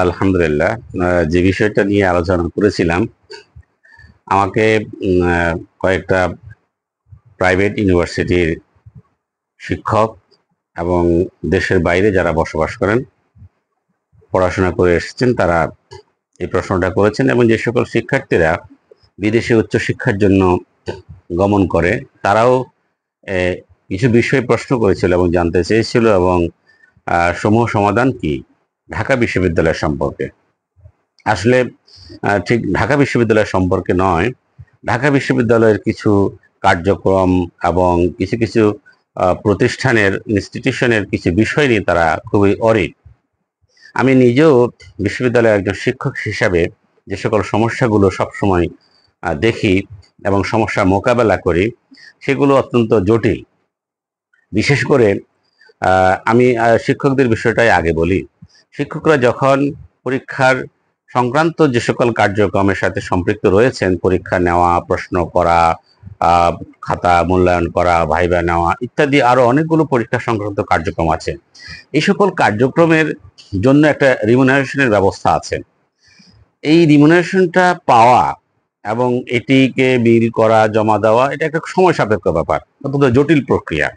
আলহামদুলিল্লাহ। যে বিষয়টা নিয়ে আলোচনা করেছিলাম, আমাকে কয়েকটা প্রাইভেট ইউনিভার্সিটির শিক্ষক এবং দেশের বাইরে যারা বসবাস করেন, পড়াশোনা করে এসেছেন, তারা এই প্রশ্নটা করেছেন এবং যে সকল শিক্ষার্থীরা বিদেশে উচ্চশিক্ষার জন্য গমন করে তারাও কিছু বিষয় প্রশ্ন করেছিল এবং জানতে চেয়েছিল এবং সমূহ সমাধান কি ঢাকা বিশ্ববিদ্যালয় সম্পর্কে। আসলে ঠিক ঢাকা বিশ্ববিদ্যালয় সম্পর্কে নয়, ঢাকা বিশ্ববিদ্যালয়ের কিছু কার্যক্রম এবং কিছু কিছু প্রতিষ্ঠানের ইনস্টিটিউশনের কিছু বিষয় নিয়ে তারা খুবই অরিড। আমি নিজেও বিশ্ববিদ্যালয়ের একজন শিক্ষক হিসাবে যে সকল সমস্যাগুলো সবসময় দেখি এবং সমস্যা মোকাবেলা করি, সেগুলো অত্যন্ত জটিল। বিশেষ করে আমি শিক্ষকদের বিষয়টাই আগে বলি। শিক্ষকরা যখন পরীক্ষার সংক্রান্ত যে সকল কার্যক্রমের সাথে সম্পৃক্ত রয়েছেন, পরীক্ষা নেওয়া, প্রশ্ন করা, খাতা মূল্যায়ন করা, ভাইবা নেওয়া ইত্যাদি আরো অনেকগুলো পরীক্ষা সংক্রান্ত কার্যক্রম আছে। এই সকল কার্যক্রমের জন্য একটা রিমুনারেশনের ব্যবস্থা আছে। এই রিমুনারেশনটা পাওয়া এবং এটিকে বিল করা, জমা দেওয়া, এটা একটা সময় সাপেক্ষ ব্যাপার, অত্যন্ত জটিল প্রক্রিয়া।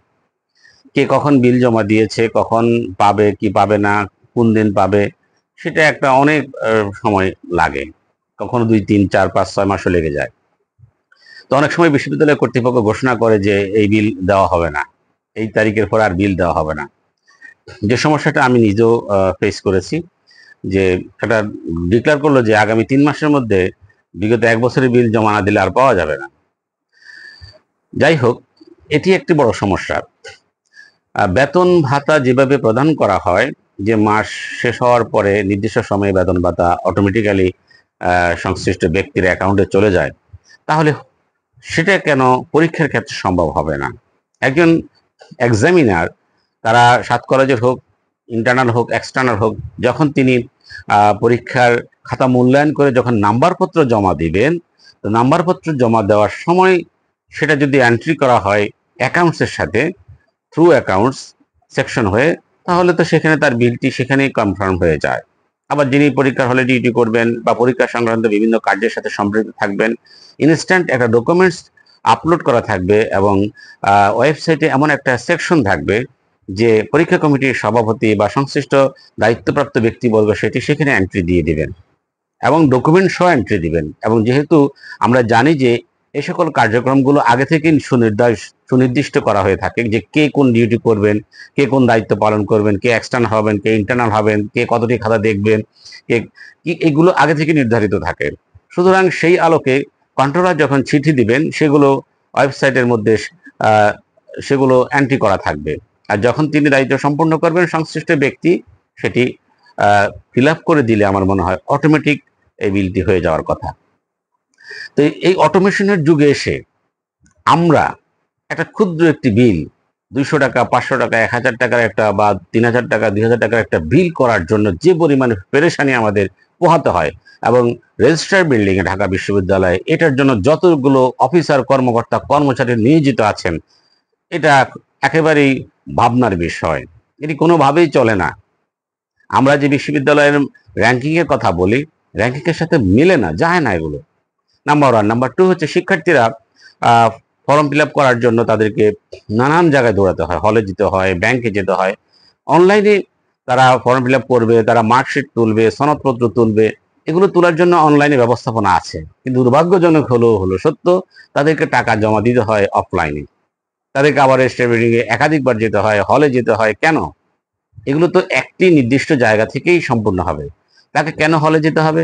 কে কখন বিল জমা দিয়েছে, কখন পাবে, কি পাবে না, কোন দিন পাবে, সেটা একটা অনেক সময় লাগে। কখনো 2, 3, 4, 5, 6 মাসও লেগে যায়। তো অনেক সময় বিশ্ববিদ্যালয় কর্তৃপক্ষ ঘোষণা করে যে এই বিল দেওয়া হবে না, এই তারিখের পর আর বিল দেওয়া হবে না। যে সমস্যাটা আমি নিজেও ফেস করেছি, যে এটা ডিক্লেয়ার করলো যে আগামী 3 মাসের মধ্যে বিগত 1 বছরের বিল জমা না দিলে আর পাওয়া যাবে না। যাই হোক, এটি একটি বড় সমস্যা। বেতন ভাতা যেভাবে প্রদান করা হয়, যে মাস শেষ হওয়ার পরে নির্দিষ্ট সময়ে বেতন ভাতা অটোমেটিক্যালি সংশ্লিষ্ট ব্যক্তির অ্যাকাউন্টে চলে যায়, তাহলে সেটা কেন পরীক্ষার ক্ষেত্রে সম্ভব হবে না? একজন এক্সামিনার, তারা 7 কলেজের হোক, ইন্টারনাল হোক, এক্সটার্নাল হোক, যখন তিনি পরীক্ষার খাতা মূল্যায়ন করে যখন নাম্বারপত্র জমা দিবেন, তো নাম্বারপত্র জমা দেওয়ার সময় সেটা যদি এন্ট্রি করা হয় অ্যাকাউন্টসের সাথে, থ্রু অ্যাকাউন্টস সেকশন হয়ে, তাহলে তো সেখানে তার বিলটি সেখানেই কনফার্ম হয়ে যায়। আবার যিনি পরীক্ষার হলে ডিউটি করবেন বা পরীক্ষা সংক্রান্ত বিভিন্ন কার্যের সাথে সম্পৃক্ত থাকবেন, ইনস্ট্যান্ট একটা ডকুমেন্টস আপলোড করা থাকবে এবং ওয়েবসাইটে এমন একটা সেকশন থাকবে যে পরীক্ষা কমিটির সভাপতি বা সংশ্লিষ্ট দায়িত্বপ্রাপ্ত ব্যক্তিবর্গ সেটি সেখানে এন্ট্রি দিয়ে দিবেন এবং ডকুমেন্ট সহ এন্ট্রি দিবেন। এবং যেহেতু আমরা জানি যে এই সকল কার্যক্রমগুলো আগে থেকেই সুনির্দিষ্ট করা হয়ে থাকে, যে কে কোন ডিউটি করবেন, কে কোন দায়িত্ব পালন করবেন, কে এক্সটার্নাল হবেন, কে ইন্টারনাল হবেন, কে কতটি খাতা দেখবেন, কে কি, এগুলো আগে থেকে নির্ধারিত থাকে। সুতরাং সেই আলোকে কন্ট্রোলার যখন চিঠি দিবেন, সেগুলো ওয়েবসাইটের মধ্যে সেগুলো এন্ট্রি করা থাকবে। আর যখন তিনি দায়িত্ব সম্পন্ন করবেন, সংশ্লিষ্ট ব্যক্তি সেটি ফিল আপ করে দিলে আমার মনে হয় অটোমেটিক এই বিলটি হয়ে যাওয়ার কথা। তো এই অটোমেশনের যুগে এসে আমরা একটা ক্ষুদ্র একটি বিল, 200 টাকা, 500 টাকা, 1000 টাকার একটা বা 3000 টাকা, 2000 টাকার একটা বিল করার জন্য যে পরিমাণে পেরেশানি আমাদের পোহাতে হয়, এবং রেজিস্ট্রার বিল্ডিং এ ঢাকা বিশ্ববিদ্যালয়ে এটার জন্য যতগুলো অফিসার, কর্মকর্তা, কর্মচারী নিয়োজিত আছেন, এটা একেবারেই ভাবনার বিষয়। এটি কোনোভাবেই চলে না। আমরা যে বিশ্ববিদ্যালয়ের র্যাঙ্কিং এর কথা বলি, র্যাঙ্কিং এর সাথে মিলে না, যায় না এগুলো। নাম্বার 1। নাম্বার 2 হচ্ছে শিক্ষার্থীরা ফর্ম ফিল আপ করার জন্য তাদেরকে নানান জায়গায় দৌড়াতে হয়, হলে যেতে হয়, ব্যাংকে যেতে হয়। অনলাইনে তারা ফর্ম ফিল আপ করবে, তারা মার্কশিট তুলবে, সনদপত্র তুলবে, এগুলো তোলার জন্য অনলাইনে ব্যবস্থাপনা আছে। কিন্তু দুর্ভাগ্যজনক হলো সত্য, তাদেরকে টাকা জমা দিতে হয় অফলাইনে। তাদেরকে আবার রেজিস্ট্রার বিল্ডিং এ একাধিকবার যেতে হয়, হলে যেতে হয়। কেন? এগুলো তো একটি নির্দিষ্ট জায়গা থেকেই সম্পূর্ণ হবে। তাকে কেন হলে যেতে হবে?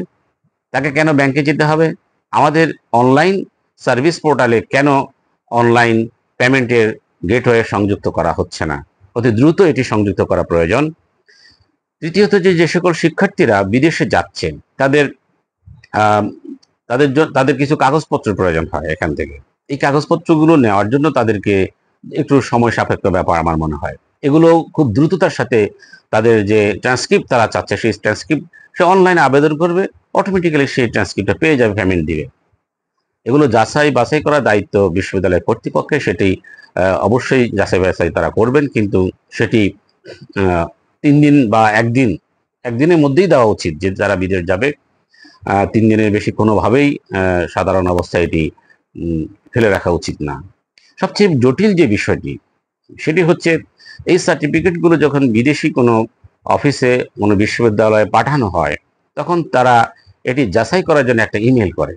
তাকে কেন ব্যাংকে যেতে হবে? আমাদের অনলাইন সার্ভিস পোর্টালে কেন অনলাইন পেমেন্টের গেটওয়ে সংযুক্ত করা হচ্ছে না? অতি দ্রুত এটি সংযুক্ত করা প্রয়োজন। তৃতীয়ত, যে সকল শিক্ষার্থীরা বিদেশে যাচ্ছেন, তাদের তাদের কিছু কাগজপত্রের প্রয়োজন হয় এখান থেকে। এই কাগজপত্রগুলো নেওয়ার জন্য তাদেরকে একটু সময় সাপেক্ষ ব্যাপার আমার মনে হয়। এগুলো খুব দ্রুততার সাথে তাদের যে ট্রান্সক্রিপ্ট তারা চাচ্ছে, সেই ট্রান্সক্রিপ্ট সে অনলাইনে আবেদন করবে, অটোমেটিক্যালি সেই ট্রান্সক্রিপ্টটা পেয়ে যাবে, পেমেন্ট দিবে। এগুলো যাচাই বাছাই করার দায়িত্ব বিশ্ববিদ্যালয় কর্তৃপক্ষের, সেটি অবশ্যই যাচাই বাছাই তারা করবেন। কিন্তু সেটি 3 দিন বা 1 দিন একদিনের মধ্যেই দেওয়া উচিত, যে যারা বিদেশ যাবে 3 দিনের বেশি কোনোভাবেই সাধারণ অবস্থায় এটি ফেলে রাখা উচিত না। সবচেয়ে জটিল যে বিষয়টি সেটি হচ্ছে, এই সার্টিফিকেটগুলো যখন বিদেশি কোনো অফিসে কোনো বিশ্ববিদ্যালয়ে পাঠানো হয়, তখন তারা এটি যাচাই করার জন্য একটা ইমেল করে।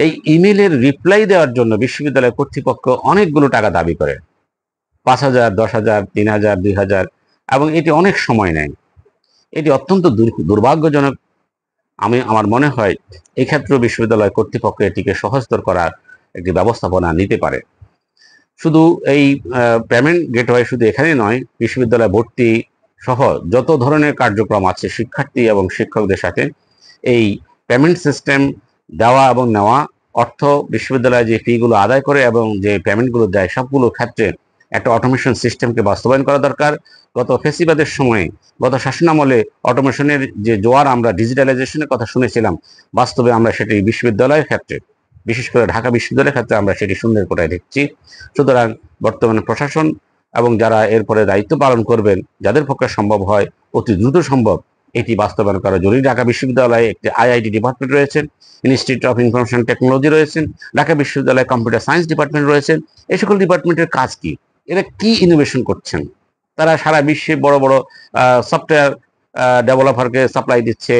এই ইমেলের রিপ্লাই দেওয়ার জন্য বিশ্ববিদ্যালয় কর্তৃপক্ষ অনেকগুলো টাকা দাবি করে, 5,000, 10,000, 3,000, 2,000, এবং এটি অনেক সময় নেয়। এটি অত্যন্ত দুর্ভাগ্যজনক। আমার মনে হয় এই ক্ষেত্রে বিশ্ববিদ্যালয় কর্তৃপক্ষ এটিকে সহজতর করার একটি ব্যবস্থাপনা নিতে পারে। শুধু এই পেমেন্ট গেটওয়ে শুধু এখানে নয়, বিশ্ববিদ্যালয় ভর্তি সহ যত ধরনের কার্যক্রম আছে শিক্ষার্থী এবং শিক্ষকদের সাথে, এই পেমেন্ট সিস্টেম দেওয়া এবং নেওয়া, অর্থ বিশ্ববিদ্যালয় যে ফিগুলো আদায় করে এবং যে পেমেন্টগুলো দেয়, সবগুলো ক্ষেত্রে একটা অটোমেশন সিস্টেমকে বাস্তবায়ন করা দরকার। গত ফেসিবাদের সময়ে, গত শাসনামলে অটোমেশনের যে জোয়ার, আমরা ডিজিটালাইজেশনের কথা শুনেছিলাম, বাস্তবে আমরা সেটি বিশ্ববিদ্যালয়ের ক্ষেত্রে, বিশেষ করে ঢাকা বিশ্ববিদ্যালয়ের ক্ষেত্রে আমরা সেটি সুন্দর করে দেখছি। সুতরাং বর্তমানে প্রশাসন এবং যারা এরপরে দায়িত্ব পালন করবেন, যাদের পক্ষে সম্ভব হয় অতি দ্রুত সম্ভব এটি বাস্তবায়ন করা জরুরি। ঢাকা বিশ্ববিদ্যালয়ে একটি আইআইটি ডিপার্টমেন্ট রয়েছে, ইনস্টিটিউট অফ ইনফরমেশন টেকনোলজি রয়েছেন, ঢাকা বিশ্ববিদ্যালয়ে কম্পিউটার সায়েন্স ডিপার্টমেন্ট রয়েছেন। এই সকল ডিপার্টমেন্টের কাজ কি? এরা কি ইনোভেশন করছেন? তারা সারা বিশ্বে বড় বড় সফটওয়্যার ডেভেলপারকে সাপ্লাই দিচ্ছে,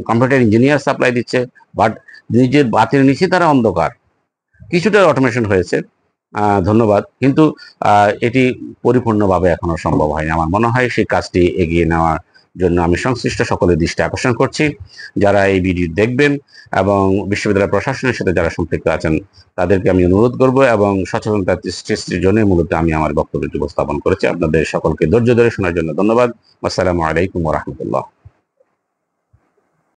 কম্পিউটার ইঞ্জিনিয়ার সাপ্লাই দিচ্ছে, বাট নিজের বাতির নিচে তারা অন্ধকার। কিছুটা অটোমেশন হয়েছে, ধন্যবাদ, কিন্তু এটি পরিপূর্ণভাবে এখনো সম্ভব হয়নি। আমার মনে হয় সেই কাজটি এগিয়ে নেওয়ার জন্য আমি সংশ্লিষ্ট সকলের দৃষ্টি আকর্ষণ করছি। যারা এই ভিডিও দেখবেন এবং বিশ্ববিদ্যালয় প্রশাসনের সাথে যারা সম্পৃক্ত আছেন, তাদেরকে আমি অনুরোধ করব এবং সচেতনতা সৃষ্টির জন্য মূলত আমি আমার বক্তব্যটি উপস্থাপন করেছি। আপনাদের সকলকে ধৈর্য ধরে শোনার জন্য ধন্যবাদ। আসসালামু আলাইকুম ওয়া রাহমাতুল্লাহ।